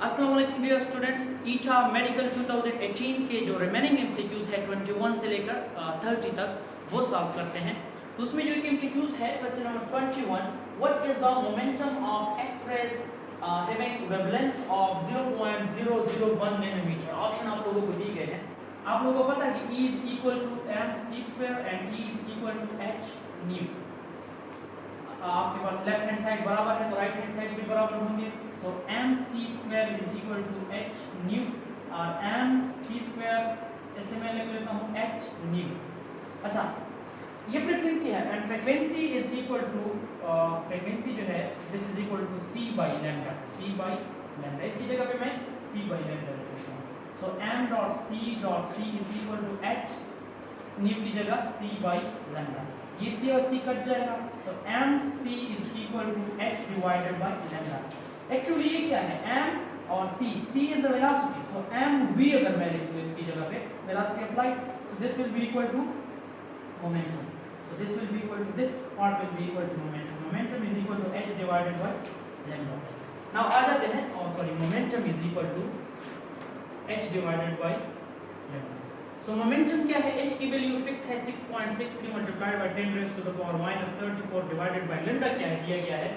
अस्सलाम वालेकुम dear students, Icha medical 2018 के जो रिमेनिंग एमसीक्यूज है 21 से लेकर 30 तक वो सॉल्व करते हैं। तो उसमें जो एक एमसीक्यूज है question number 21, what is the momentum of x rays having wavelength of 0.001 nanometre. Option आप लोगों को दिए गए हैं। आप लोगों को पता है कि E is equal to mc² and E is equal to h new. आपके पास लेफ्ट हैंड साइड बराबर है तो राइट हैंड साइड भी बराबर होंगे। So mc² is equal to h nu और mc² ऐसे मैं लिख लेता हूँ h न्यू। अच्छा, ये फ्रीक्वेंसी है and frequency is equal to frequency जो है this is equal to c by lambda. c by lambda इसकी जगह पे मैं c बाय लैम्डा लिख लेता हूँ। So m.c is equal to h nu की जगह c बाय लैम्डा। ये c और c कट जाएगा। So mc is equal to h divided by lambda. Actually ये क्या है, m और c is the velocity. So mv अगर मैं लिख दूं इसकी जगह पे velocity of light, so this will be equal to momentum. So this will be equal to, this part will be equal to momentum. Momentum is equal to h divided by lambda. Now आ जाते हैं, momentum is equal to h divided by lambda. So momentum क्या है, h की value fix है 6.63 multiplied by 10 raise to the power -34 divided by lambda क्या है, दिया गया है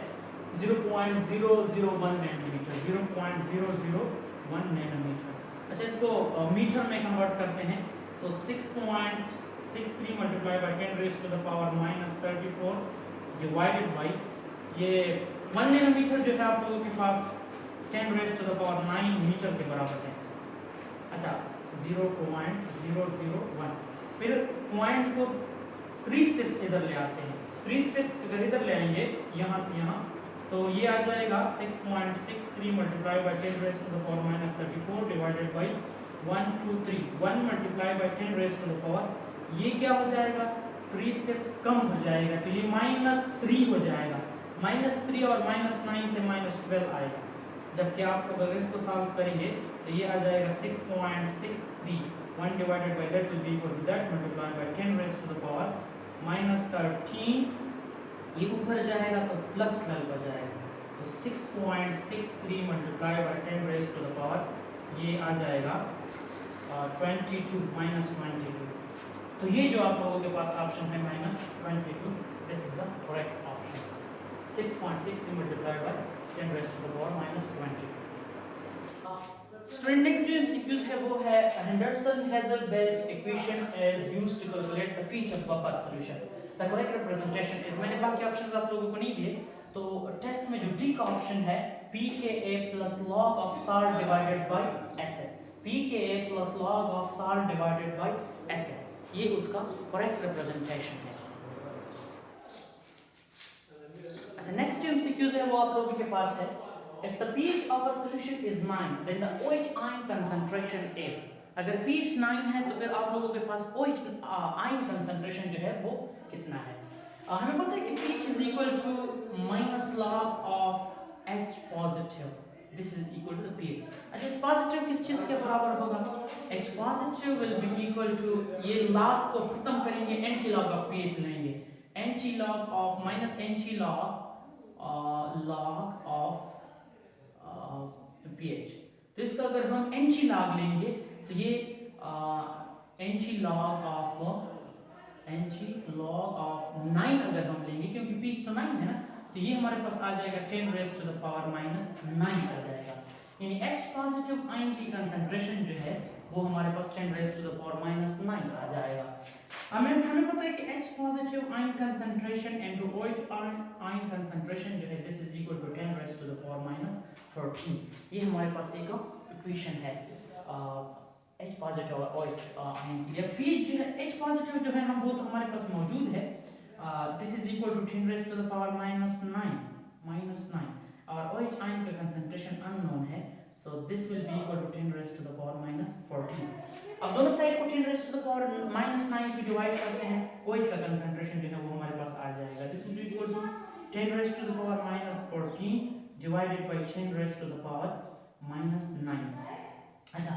0.001 नैनोमीटर। 0.001 नैनोमीटर। अच्छा, इसको मीटर में कन्वर्ट करते हैं। So 6.63 multiplied by 10 raise to the power -34 divided by ये 1 नैनोमीटर जो है आप लोगों के पास 10 raise to the power 9 metre के बराबर है। अच्छा, 0.001। फिर पॉइंट को 3 स्टेप्स इधर ले आते हैं। 3 स्टेप्स अगर इधर ले आएंगे यहाँ से यहाँ, तो ये आ जाएगा 6.63 multiply by 10 raise to the power -34 divided by 1 2 3 1 multiply by 10 raise to the power, ये क्या हो जाएगा 3 स्टेप्स कम हो जाएगा तो ये -3 हो जाएगा। -3 और -9 से -12 आएगा। जबकि आप लोग अगर इसको सॉल्व करेंगे तो ये आ जाएगा 6.63 1 divided by that will be equal to that multiplied by 10 raise to the power -13, ये ऊपर जाएगा तो +12 हो जाएगा। तो 6.63 multiplied by 10 raise to the power ये आ जाएगा 22 -22। तो ये जो आप लोगों के पास ऑप्शन है -22, this is the correct option. 6.63 multiplied by 10 raise to the power -22। Student, next जो एमसीक्यूज है वो है Henderson Hasselbalch equation is used to calculate the pH of buffer solution. The correct representation is, मैंने बाकी ऑप्शंस आप लोगों को नहीं दिए, तो टेस्ट में जो डी का ऑप्शन है pKa plus log of salt divided by acid, pKa plus log of salt divided by acid, ये उसका करेक्ट रिप्रेजेंटेशन है। अच्छा, नेक्स्ट जो एमसीक्यूज है वो आप लोगों के पास है, if the pH of a solution is 9 then the OH ion concentration is। अगर pH 9 है तो फिर आप लोगों के पास OH ion concentration जो है वो कितना है। हमें पता है कि pH is equal to -log of H positive, this is equal to the pH। अच्छा, H positive किस चीज के बराबर होगा, H positive will be equal to, ये log को खत्म करेंगे एंटी लॉग ऑफ pH लेंगे, anti log of anti log of pH। तो इसका अगर हम एंटी लॉग लेंगे तो ये एंटी लॉग ऑफ 9 अगर हम लेंगे, क्योंकि pH तो 9 है ना, तो ये हमारे पास आ जाएगा 10 रेज़ टू द पावर -9 आ जाएगा। यानी H पॉजिटिव आयन की कंसंट्रेशन जो है वो हमारे पास 10 रेज़ टू द पावर -9 आ जाएगा। हमें पता है कि H positive ion concentration into OH ion concentration जो है this is equal to 10 raise to the power -14। ये हमारे पास एक इक्वेशन है H पॉजिटिव और OH आयन के लिए। pH जो है H पॉजिटिव जो है हम वो तो हमारे पास मौजूद है, this is equal to 10 raise to the power -9 और OH आयन का कंसंट्रेशन अननोन है, so this will be equal to 10 raise to the power -14। अब दोनों साइड को 10 रेज़ टू द पावर -9 पे डिवाइड करते हैं, OH का कंसंट्रेशन जो है वो हमारे पास आ जाएगा, this will be equal to 10 raise to the power -14 divided by 10 raise to the power -9। अच्छा,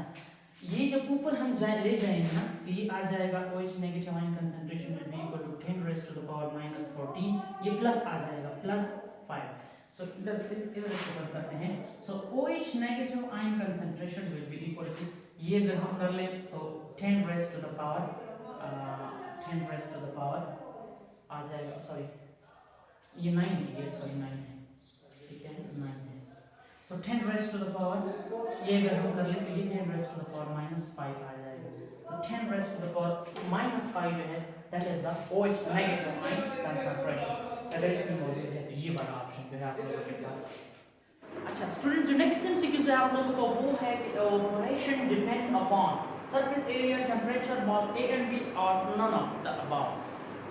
ये जब ऊपर हम ले जाएंगे ना तो ये आ जाएगा OH negative ion concentration will be equal to 10 raise to the power -14, ये प्लस आ जाएगा +5। सो इधर से करते हैं. So OH negative ion concentration will be equal to, ये अगर हम कर ले तो 10 raise to the power 10 raise to the power आ जाएगा. सॉरी ये 9 है, ये सॉरी 9 है, ठीक है 9 है. सो 10 रेज़ टू द पावर, ये अगर हम कर ले तो ये 10 रेज़ टू द पावर -5 आ जाएगा. तो 10 रेज़ टू द पावर -5 जो है that is the OH negative ion concentration. अगर इसमें मौजूद है तो ये वाला ऑप्शन जो है आप लोगों के पास. अच्छा स्टूडेंट, जो नेक्स्ट एमसीक्यू है आप लोगों को वो है कि operation depend upon surface area, temperature, both A and B और none of the above.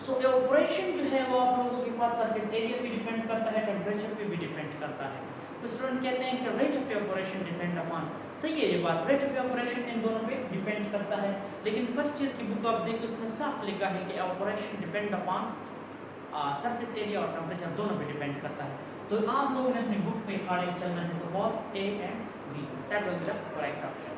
So operation जो है वो आप लोगों के पास सरफेस एरिया पे डिपेंड करता है, टेंपरेचर पे भी डिपेंड करता है. तो स्टूडेंट कहते हैं कि rate of operation depend upon, सही है ये बात, रेट ऑफ ऑपरेशन इन दोनों पे डिपेंड करता है. लेकिन फर्स्ट ईयर की बुक आप देखो उसमें साफ लिखा है कि operation depend upon surface area और टेंपरेचर दोनों पे डिपेंड करता है. तो आप लोगों ने अपनी बुक पे अकॉर्डिंग चलना है, तो both A and B, that will be the correct option.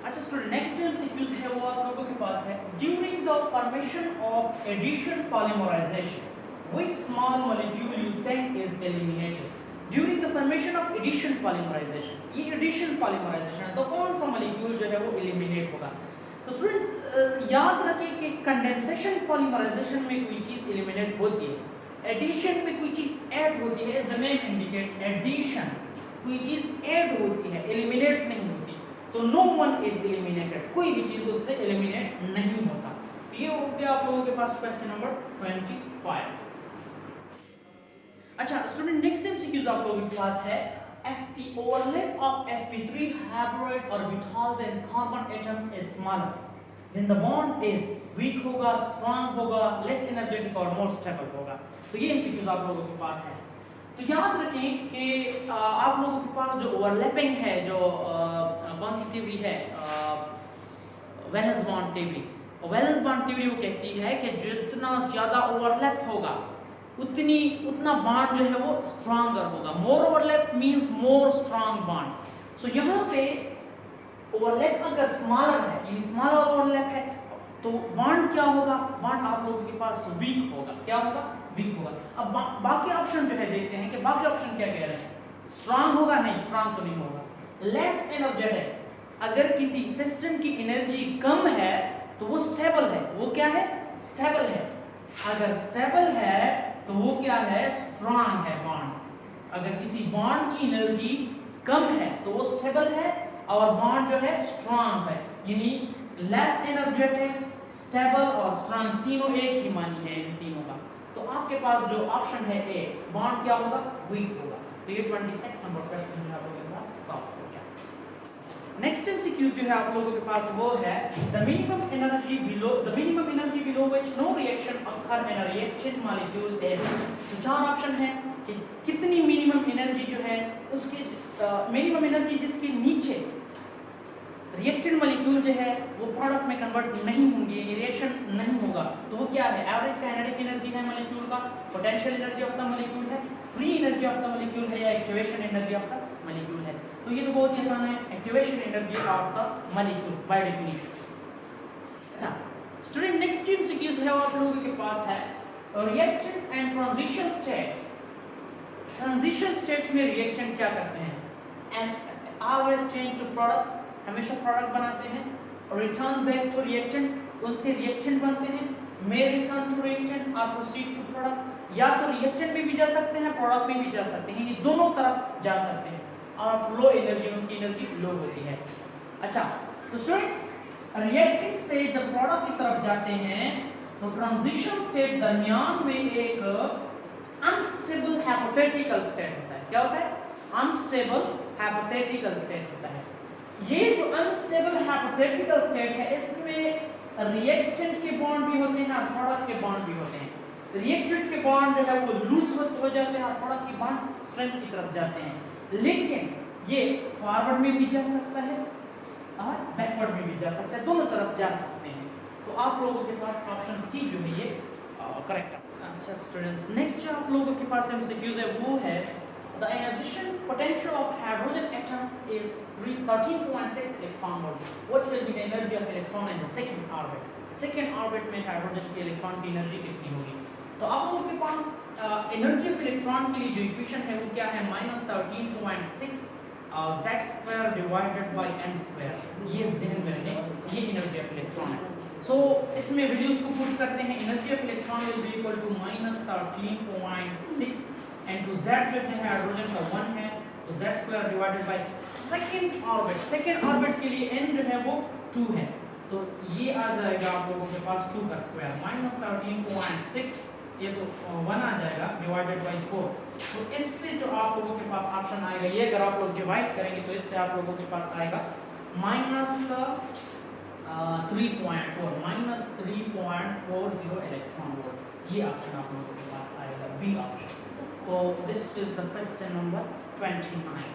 अच्छा स्टूडेंट, नेक्स्ट जो एमसीक्यूज है वो आप लोगों के पास है. During the formation of addition polymerization which small molecule you think is eliminated. During the formation of addition polymerization, ये एडिशन पॉलीमराइजेशन है तो कौन सा मॉलिक्यूल जो है वो एलिमिनेट होगा. तो स्टूडेंट्स याद रखिए कि कंडेंसेशन पॉलीमराइजेशन में कोई चीज एलिमिनेट होती है, एडिशन में कोई चीज ऐड होती है. द नेम इंडिकेट एडिशन, कोई चीज ऐड होती है, एलिमिनेट नहीं होती. तो नो वन इज एलिमिनेटेड, कोई भी चीज उससे एलिमिनेट नहीं होता. तो ये हो गया आप लोगों के पास क्वेश्चन नंबर 25. अच्छा स्टूडेंट, नेक्स्ट एमसीक्यूज आप लोगों के पास है. if the overlap of sp3 haploid orbitals and carbon atom is smaller then the bond is weak होगा, strong होगा, less energetic और more stable होगा. तो ये एमसीक्यूज आप लोगों के पास है. तो याद रखें कि आप लोगों के पास जो ओवरलैपिंग है, जो कौन सी थ्योरी है, valence bond theory. Valence bond theory वो कहती है कि जितना ज्यादा ओवरलैप होगा उतना बॉन्ड जो है वो स्ट्रॉन्गर होगा. More overlap means more strong bond. So यहाँ पे ओवरलैप अगर स्मॉलर है, यानी स्मॉलर ओवरलैप है, तो बॉन्ड क्या होगा, बॉन्ड आप लोगों के पास वीक होगा. क्या होगा, वीक होगा. अब बाकी ऑप्शन जो है देखते हैं कि बाकी ऑप्शन क्या कह रहे हैं. स्ट्रॉन्ग होगा, नहीं स्ट्रॉन्ग तो नहीं होगा. लेस एनर्जेटिक, अगर किसी सिस्टम की एनर्जी कम है तो वो स्टेबल है. वो क्या है, स्टेबल है. अगर स्टेबल है तो वो क्या है, स्ट्रॉन्ग है बॉन्ड. अगर किसी बॉन्ड की एनर्जी कम है तो वो स्टेबल है और बॉन्ड जो है स्ट्रॉन्ग है. यानी लेस एनर्जेटिक, स्टेबल और स्ट्रॉन्ग तीनों एक ही मानी है इन तीनों का. तो आपके पास जो ऑप्शन है ए, बॉन्ड क्या होगा, वीक होगा. तो ये 26 नंबर क्वेश्चन जो है आप लोगों के पास सॉल्व हो गया. नेक्स्ट एमसीक्यू जो है आप लोगों के पास वो है the minimum energy below which no reaction occur in a reaction molecule is. तो चार ऑप्शन है कि कितनी मिनिमम एनर्जी जो है उसकी मिनिमम एनर्जी जिसके नीचे रिएक्टेड मॉलिक्यूल जो है वो प्रोडक्ट में कन्वर्ट नहीं होंगे, रिएक्शन नहीं होगा. तो वो क्या है, एवरेज काइनेटिक एनर्जी है मॉलिक्यूल का, potential energy of the molecule है, free energy of the molecule है, या activation energy of the molecule है. तो ये तो बहुत ही आसान है, activation energy of the molecule by definition. अच्छा स्टूडेंट, नेक्स्ट एमसीक्यू है वो आप लोगों के पास है reactants and transition state. Transition state में रिएक्टेंट क्या करते हैं, and always change to product, हमेशा प्रोडक्ट बनाते हैं, और रिटर्न बैक टू रिएक्टेंट, उनसे रिएक्टेंट बनते हैं. मे रिटर्न टू रिएक्टेंट और प्रोसीड टू प्रोडक्ट. या तो रिएक्टेंट में भी जा सकते हैं, प्रोडक्ट में भी जा सकते हैं, यानी दोनों तरफ जा सकते हैं. और फ्लो एनर्जी, उनकी एनर्जी लो होती है. अच्छा तो स्टूडेंट्स, रिएक्टेंट से जब प्रोडक्ट की तरफ जाते हैं तो ट्रांजिशन स्टेट दरमियान में एक अनस्टेबल हाइपोथेटिकल स्टेट होता है. क्या होता है, अनस्टेबल हाइपोथेटिकल स्टेट होता है. ये जो अनस्टेबल हाइपोथेटिकल स्टेट है इसमें रिएक्टेंट के बॉन्ड भी होते हैं और प्रोडक्ट के बॉन्ड भी होते हैं. रिएक्टेंट के बॉन्ड जो है वो लूज हो जाते हैं और प्रोडक्ट के बॉन्ड स्ट्रेंथ की तरफ जाते हैं. लेकिन ये फॉरवर्ड में भी जा सकता है और बैकवर्ड में भी जा सकता है, दोनों तरफ जा सकते हैं. तो आप लोगों के पास ऑप्शन सी जो है ये करेक्ट है. अच्छा स्टूडेंट्स, नेक्स्ट जो आप लोगों के पास एमसीक्यूज है वो है the ionization potential of hydrogen atom is 13.6 electron volt. What will be the energy of electron in the second orbit? Second orbit में हाइड्रोजन के इलेक्ट्रॉन की एनर्जी कितनी होगी. तो आप लोगों के पास एनर्जी ऑफ इलेक्ट्रॉन के लिए जो इक्वेशन है वो क्या है, -13.6 z² डिवाइडेड बाय n²। ये ज़हन में रखें, ये एनर्जी ऑफ इलेक्ट्रॉन है। सो इसमें वैल्यूज को पुट करते हैं। Energy of electron will be equal to -13.6 into z जो है हाइड्रोजन का 1 है, तो z² divided by second orbit. Second orbit के लिए n जो है वो 2 है, तो ये आ जाएगा आप लोगों के पास 2 का स्क्वायर -13.6, ये तो 1 आ जाएगा डिवाइडेड बाय 4। तो इससे जो आप लोगों के पास ऑप्शन आएगा, ये अगर आप लोग डिवाइड करेंगे तो इससे आप लोगों के पास आएगा -3.40 इलेक्ट्रॉन वोल्ट। ये ऑप्शन आप लोगों के पास आएगा, बी ऑप्शन। तो this is the question number 29।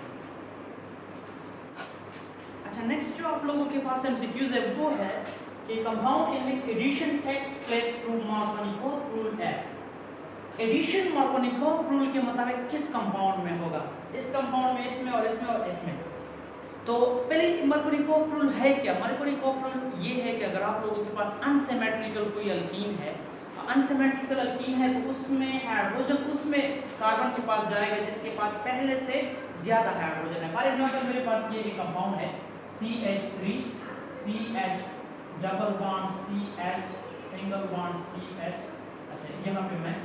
अच्छा, नेक्स्ट जो आप लोगों के पास एमसीक्यूज है वो है कि compound in which addition takes place through Markovnikov rule as. Addition Markovnikov rule के मुताबिक किस कंपाउंड में होगा? इस कंपाउंड में, इसमें और इसमें और इसमें। तो पहले मार्कोनिकोव रूल है क्या? मार्कोनिकोव रूल ये है कि अगर आप लोगों के पास अनसिमेट्रिकल कोई अल्कीन है, अनसिमेट्रिकल अल्कीन है, तो उसमें हाइड्रोजन उसमें कार्बन के पास जाएगा जिसके पास पहले से ज्यादा हाइड्रोजन है। फॉर एग्जांपल मेरे पास ये एक कंपाउंड है CH3 CH double bond CH single bond CH। अच्छा, यहाँ पे मैं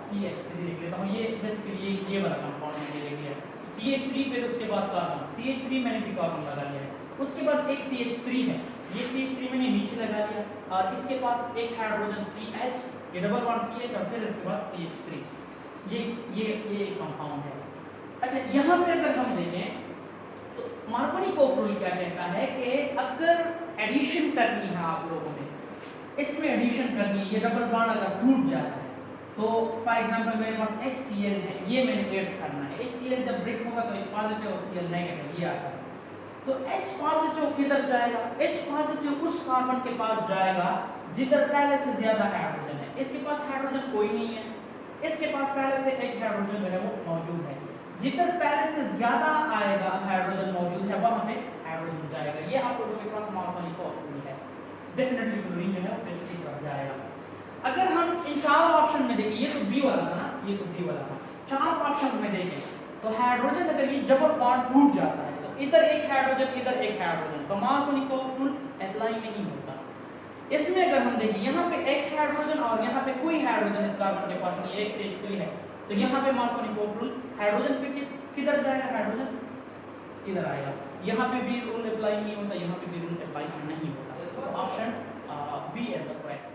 CH3 लिख लेता हूँ। ये बेसिकली ये वाला कंपाउंड मैंने ले लिया CH3 पे, उसके बाद कार्बन CH3 मैंने भी कार्बन लगा लिया है। उसके बाद एक CH3 है, ये CH3 मैंने नीचे लगा लिया और इसके पास एक हाइड्रोजन CH, ये डबल बॉन्ड CH और फिर इसके बाद CH3। ये एक कंपाउंड है। अच्छा, यहाँ पे अगर हम देखें तो मार्कोनिकोव रूल क्या कहता है कि अगर एडिशन करनी है आप लोगों ने, इसमें एडिशन करनी है, ये डबल बॉन्ड अगर टूट जाता है तो फॉर एग्जांपल मेरे पास HCl है, ये मैंने ऐड करना है। HCl जब ब्रेक होगा तो H पॉजिटिव और Cl नेगेटिव ये आता है। तो H पॉजिटिव किधर जाएगा? H पॉजिटिव उस कार्बन के पास जाएगा जिधर पहले से ज्यादा हाइड्रोजन है। इसके पास हाइड्रोजन कोई नहीं है, इसके पास पहले से एक हाइड्रोजन जो है वो मौजूद है। जिधर पहले से ज्यादा आएगा हाइड्रोजन मौजूद है वहां पे हाइड्रोजन जाएगा। ये आप लोगों के पास मार्कोनिकोव रूल है। डेफिनेटली क्लोरीन जो है वो इसी तरफ जाएगा। अगर हम इन चार ऑप्शन में देखें, ये तो बी वाला था ना, ये तो बी वाला था, चार ऑप्शन में देखें तो हाइड्रोजन अगर ये डबल बॉन्ड टूट जाता है तो इधर एक हाइड्रोजन इधर एक हाइड्रोजन, तो मार्कोनिकोव रूल अप्लाई नहीं होता। इसमें अगर हम देखें यहाँ पे एक हाइड्रोजन और यहाँ पे कोई हाइड्रोजन इस कार्बन के पास नहीं है, एक CH3 है, तो यहाँ पे मार्कोनिकोव रूल हाइड्रोजन पे किधर जाएगा? हाइड्रोजन इधर आएगा। यहाँ पे भी रूल अप्लाई नहीं होता, यहाँ पे भी रूल अप्लाई नहीं होता। तो option B as the correct